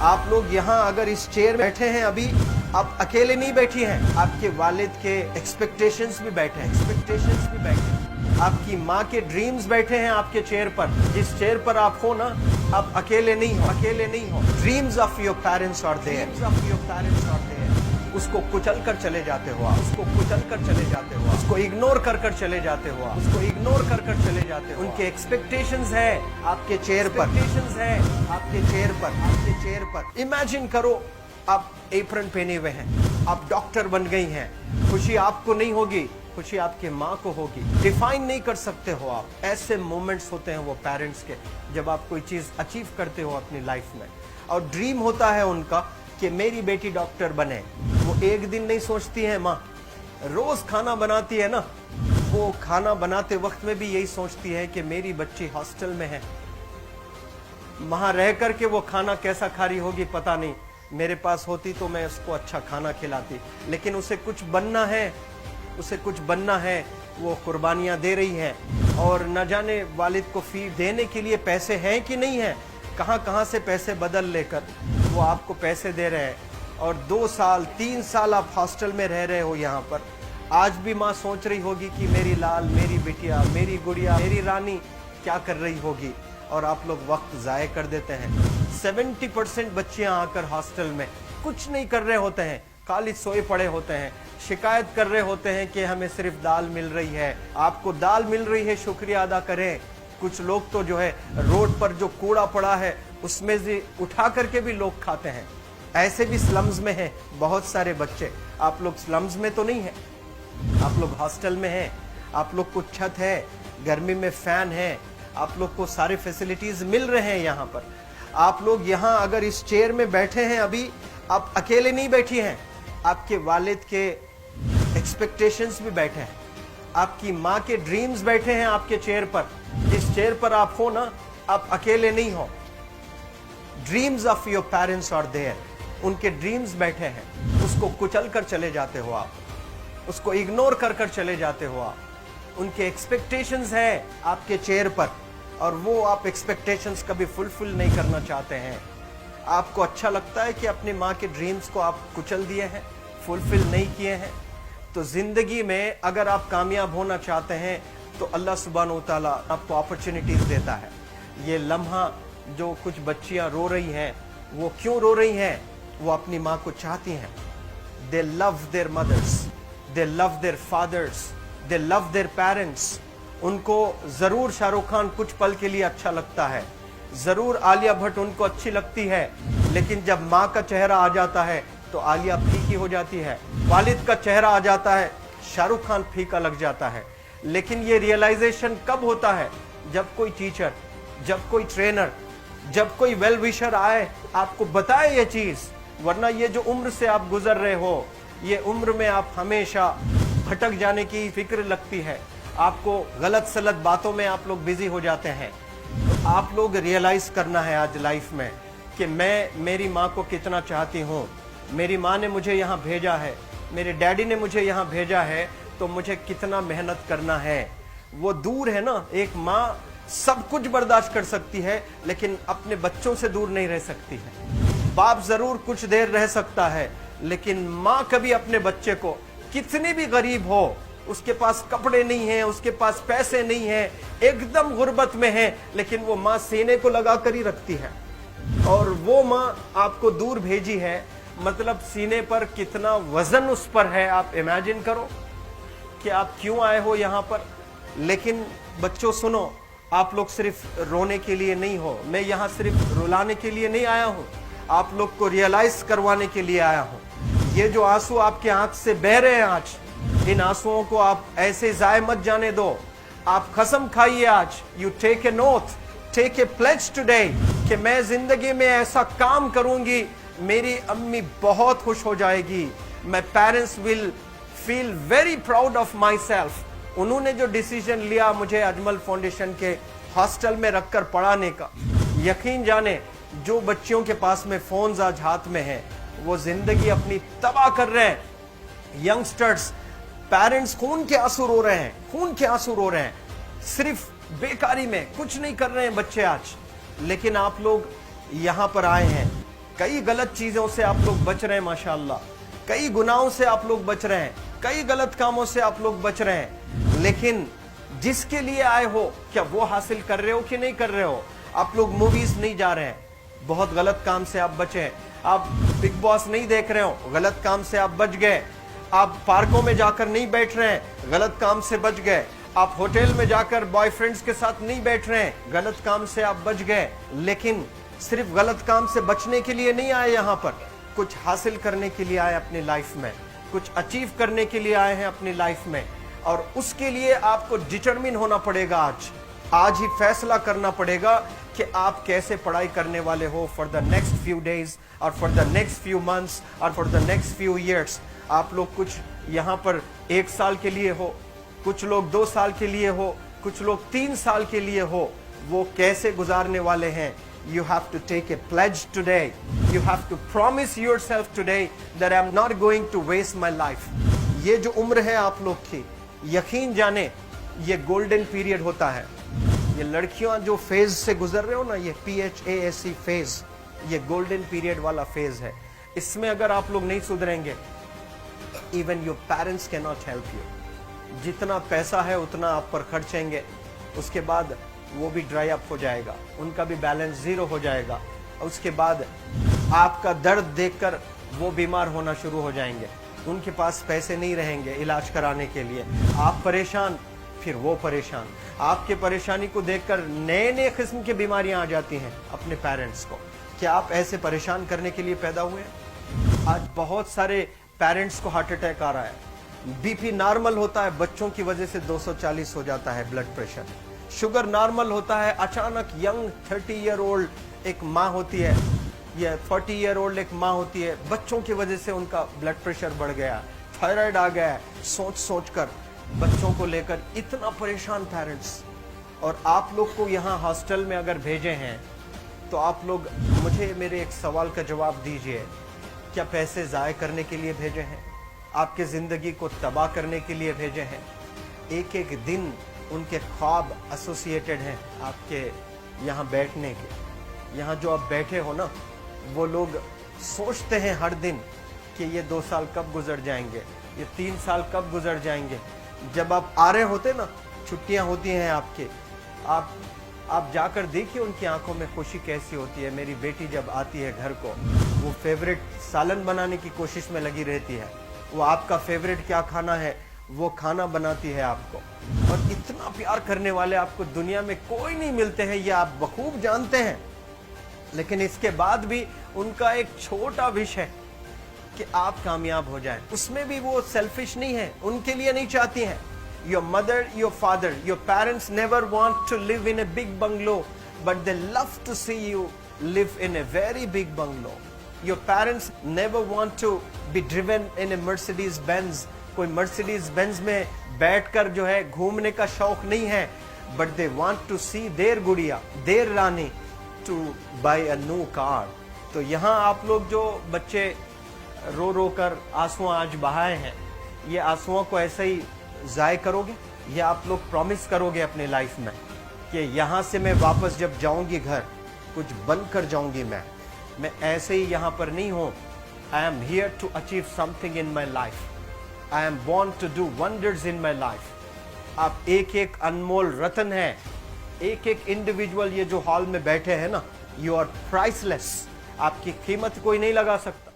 आप लोग यहाँ अगर इस चेयर में बैठे हैं अभी, आप अकेले नहीं बैठी हैं, आपके वालिद के एक्सपेक्टेशंस भी बैठे हैं, आपकी माँ के ड्रीम्स बैठे हैं आपके चेयर पर। जिस चेयर पर आप हो ना, आप अकेले नहीं हो। Dreams of your parents are there. उसको कुचल कर चले जाते हो आप, उसको इग्नोर कर चले जाते हो उनके एक्सपेक्टेशंस है आपके चेयर पर। इमेजिन करो, आप एप्रन पहने हुए हैं, आप डॉक्टर बन गई हैं। खुशी आपको नहीं होगी, खुशी आपके माँ को होगी। डिफाइन नहीं कर सकते हो आप। ऐसे मोमेंट्स होते हैं वो पेरेंट्स के, जब आप कोई चीज अचीव करते हो अपनी लाइफ में, और ड्रीम होता है उनका कि मेरी बेटी डॉक्टर बने। वो एक दिन नहीं सोचती है माँ, रोज खाना बनाती है ना, वो खाना बनाते वक्त में भी यही सोचती है कि मेरी बच्ची हॉस्टल में है, वहां रह करके वो खाना कैसा खा रही होगी पता नहीं। मेरे पास होती तो मैं उसको अच्छा खाना खिलाती, लेकिन उसे कुछ बनना है, वो कुर्बानियां दे रही है, और न जाने वालिद को फी देने के लिए पैसे हैं कि नहीं है। कहां से पैसे बदल लेकर वो आपको पैसे दे रहे हैं, और 2 साल 3 साल आप हॉस्टल में रह रहे हो यहाँ पर। आज भी माँ सोच रही होगी कि मेरी लाल, मेरी बिटिया, मेरी गुड़िया, मेरी रानी क्या कर रही होगी, और आप लोग वक्त जाया कर देते हैं। 70% बच्चियां आकर हॉस्टल में कुछ नहीं कर रहे होते हैं, खाली सोए पड़े होते हैं, शिकायत कर रहे होते हैं कि हमें सिर्फ दाल मिल रही है। आपको दाल मिल रही है, शुक्रिया अदा करें। कुछ लोग तो जो है रोड पर जो कूड़ा पड़ा है उसमें से उठा करके भी लोग खाते हैं। ऐसे भी स्लम्स में हैं बहुत सारे बच्चे। आप लोग स्लम्स में तो नहीं है, आप लोग हॉस्टल में हैं, आप लोग को छत है, गर्मी में फैन है, आप लोग को सारे फैसिलिटीज मिल रहे हैं यहाँ पर। आप लोग यहाँ अगर इस चेयर में बैठे हैं अभी, आप अकेले नहीं बैठी हैं, आपके वालिद के एक्सपेक्टेशंस भी बैठे हैं, आपकी माँ के ड्रीम्स बैठे हैं आपके चेयर पर। जिस चेयर पर आप हो ना, आप अकेले नहीं हो। Dreams of your parents are there. उनके ड्रीम्स बैठे हैं, उसको कुचल कर चले जाते हो आप, उसको इग्नोर कर चले जाते हो आप। उनके एक्सपेक्टेशंस है आपके चेयर पर, और वो आप एक्सपेक्टेशंस कभी फुलफिल नहीं करना चाहते हैं। आपको अच्छा लगता है कि अपनी माँ के ड्रीम्स को आप कुचल दिए हैं, फुलफिल नहीं किए हैं। तो जिंदगी में अगर आप कामयाब होना चाहते हैं तो अल्लाह सुब्हानहू तआला आपको अपॉर्चुनिटीज देता है। ये लम्हा जो कुछ बच्चियां रो रही हैं, वो क्यों रो रही हैं? वो अपनी माँ को चाहती हैं। They love their mothers, they love their fathers, they love their parents. उनको जरूर शाहरुख खान कुछ पल के लिए अच्छा लगता है, जरूर आलिया भट्ट उनको अच्छी लगती है, लेकिन जब माँ का चेहरा आ जाता है तो आलिया फीकी हो जाती है। वालिद का चेहरा आ जाता है, शाहरुख खान फीका लग जाता है। लेकिन ये रियलाइजेशन कब होता है? जब कोई टीचर, जब कोई ट्रेनर, जब कोई वेल विशर आए, आपको बताए ये चीज। वरना ये जो उम्र से आप गुजर रहे हो, ये उम्र में आप हमेशा भटक जाने की फिक्र लगती है, आपको गलत सलत बातों में आप लोग बिजी हो जाते हैं। तो आप लोग रियलाइज करना है आज लाइफ में कि मैं मेरी माँ को कितना चाहती हूँ। मेरी माँ ने मुझे यहाँ भेजा है, मेरे डैडी ने मुझे यहाँ भेजा है, तो मुझे कितना मेहनत करना है। वो दूर है ना, एक माँ सब कुछ बर्दाश्त कर सकती है, लेकिन अपने बच्चों से दूर नहीं रह सकती है। बाप जरूर कुछ देर रह सकता है, लेकिन माँ कभी अपने बच्चे को, कितनी भी गरीब हो, उसके पास कपड़े नहीं है, उसके पास पैसे नहीं है, एकदम गुर्बत में है, लेकिन वो माँ सीने को लगा कर ही रखती है। और वो माँ आपको दूर भेजी है, मतलब सीने पर कितना वजन उस पर है। आप इमेजिन करो कि आप क्यों आए हो यहाँ पर। लेकिन बच्चों सुनो, आप लोग सिर्फ रोने के लिए नहीं हो, मैं यहाँ सिर्फ रुलाने के लिए नहीं आया हूँ, आप लोग को रियलाइज करवाने के लिए आया हूँ। ये जो आंसू आपके आंख से बह रहे हैं आज, इन आंसुओं को आप ऐसे जाए मत जाने दो। आप कसम खाइए आज, you take a note, take a pledge today, कि मैं जिंदगी में ऐसा काम करूंगी, मेरी अम्मी बहुत खुश हो जाएगी। My parents will feel very proud of my self. उन्होंने जो डिसीजन लिया मुझे अजमल फाउंडेशन के हॉस्टल में रखकर पढ़ाने का, यकीन जाने जो बच्चियों के पास में फोन्स आज हाथ में हैं, वो जिंदगी अपनी तबाह कर रहे हैं। यंगस्टर्स, पेरेंट्स खून के आंसू रो रहे हैं, खून के आंसू रो रहे हैं, सिर्फ बेकारी में कुछ नहीं कर रहे हैं बच्चे आज। लेकिन आप लोग यहाँ पर आए हैं, कई गलत चीजों से आप लोग बच रहे हैं माशाअल्लाह, कई गुनाहों से आप लोग बच रहे हैं, कई गलत कामों से आप लोग बच रहे हैं, लेकिन जिसके लिए आए हो क्या वो हासिल कर रहे हो कि नहीं कर रहे हो? आप लोग मूवीज नहीं जा रहे हैं, बहुत गलत काम से आप बचे हैं। आप बिग बॉस नहीं देख रहे हो, गलत काम से आप बच गए। आप पार्कों में जाकर नहीं बैठ रहे हैं, गलत काम से बच गए। आप होटल में जाकर बॉयफ्रेंड्स के साथ नहीं बैठ रहे हैं, गलत काम से आप बच गए। लेकिन सिर्फ गलत काम से बचने के लिए नहीं आए, यहाँ पर कुछ हासिल करने के लिए आए अपनी लाइफ में, कुछ अचीव करने के लिए आए हैं अपनी लाइफ में। और उसके लिए आपको डिटरमिन होना पड़ेगा। आज ही फैसला करना पड़ेगा कि आप कैसे पढ़ाई करने वाले हो for the next few days और for the next few months और for the next few years. आप लोग कुछ यहाँ पर 1 साल के लिए हो, कुछ लोग 2 साल के लिए हो, कुछ लोग 3 साल के लिए हो, वो कैसे गुजारने वाले हैं? You have to take a pledge today. You have to promise yourself today that I'm not going to waste my life. ये जो उम्र है आप लोग की, यकीन जाने ये गोल्डन पीरियड होता है। ये लड़कियां जो फेज से गुजर रहे हो ना, ये PHASE फेज, ये गोल्डन पीरियड वाला फेज है। इसमें अगर आप लोग नहीं सुधरेंगे, even your parents can not help you. जितना पैसा है उतना आप पर खर्चेंगे, उसके बाद वो भी ड्राई अप हो जाएगा, उनका भी बैलेंस जीरो हो जाएगा। और उसके बाद आपका दर्द देखकर वो बीमार होना शुरू हो जाएंगे, उनके पास पैसे नहीं रहेंगे इलाज कराने के लिए। आप परेशान, फिर वो परेशान। आपके परेशानी को देखकर नए नए किस्म की बीमारियां आ जाती हैं अपने पेरेंट्स को। क्या आप ऐसे परेशान करने के लिए पैदा हुए हैं? आज बहुत सारे पेरेंट्स को हार्ट अटैक आ रहा है। बीपी नॉर्मल होता है, बच्चों की वजह से 240 हो जाता है ब्लड प्रेशर। शुगर नॉर्मल होता है, अचानक यंग 30 ईयर ओल्ड एक माँ होती है या 40 ईयर ओल्ड एक माँ होती है, बच्चों की वजह से उनका ब्लड प्रेशर बढ़ गया, थायराइड आ गया। सोच सोच कर बच्चों को लेकर इतना परेशान पेरेंट्स। और आप लोग को यहाँ हॉस्टल में अगर भेजे हैं तो आप लोग मुझे मेरे एक सवाल का जवाब दीजिए, क्या पैसे ज़ाय करने के लिए भेजे हैं? आपके ज़िंदगी को तबाह करने के लिए भेजे हैं? एक एक दिन उनके ख्वाब एसोसिएटेड हैं आपके यहाँ बैठने के। यहाँ जो आप बैठे हो ना, वो लोग सोचते हैं हर दिन कि ये 2 साल कब गुजर जाएंगे, ये 3 साल कब गुजर जाएंगे। जब आप आ रहे होते ना, छुट्टियाँ होती हैं आपके, आप जाकर देखिए उनकी आंखों में खुशी कैसी होती है। मेरी बेटी जब आती है घर को, वो फेवरेट सालन बनाने की कोशिश में लगी रहती है। वो आपका फेवरेट क्या खाना है वो खाना बनाती है आपको। और इतना प्यार करने वाले आपको दुनिया में कोई नहीं मिलते हैं, ये आप बखूब जानते हैं। लेकिन इसके बाद भी उनका एक छोटा विश है कि आप कामयाब हो जाएं। उसमें भी वो सेल्फिश नहीं है, उनके लिए नहीं चाहती हैं। Your mother, your father, your parents never want to live in a big bungalow, but they love to see you live in a very big bungalow. Your parents never want to be driven in a Mercedes Benz. कोई Mercedes Benz में बैठकर जो है घूमने का शौक नहीं है, but they want to see their गुड़िया, their Rani to buy a new car. तो यहाँ आप लोग जो बच्चे रो रो कर आंसू आज बहाए हैं, ये आंसुओं को ऐसे ही ज़ाय करोगे? ये आप लोग प्रॉमिस करोगे अपने लाइफ में कि यहाँ से मैं वापस जब जाऊंगी घर, कुछ बन कर जाऊंगी। मैं ऐसे ही यहाँ पर नहीं हूँ। I am here to achieve something in my life. I am born to do wonders in my life. आप एक एक अनमोल रत्न है, एक एक इंडिविजुअल ये जो हॉल में बैठे हैं ना, यू आर प्राइसलेस। आपकी कीमत कोई नहीं लगा सकता।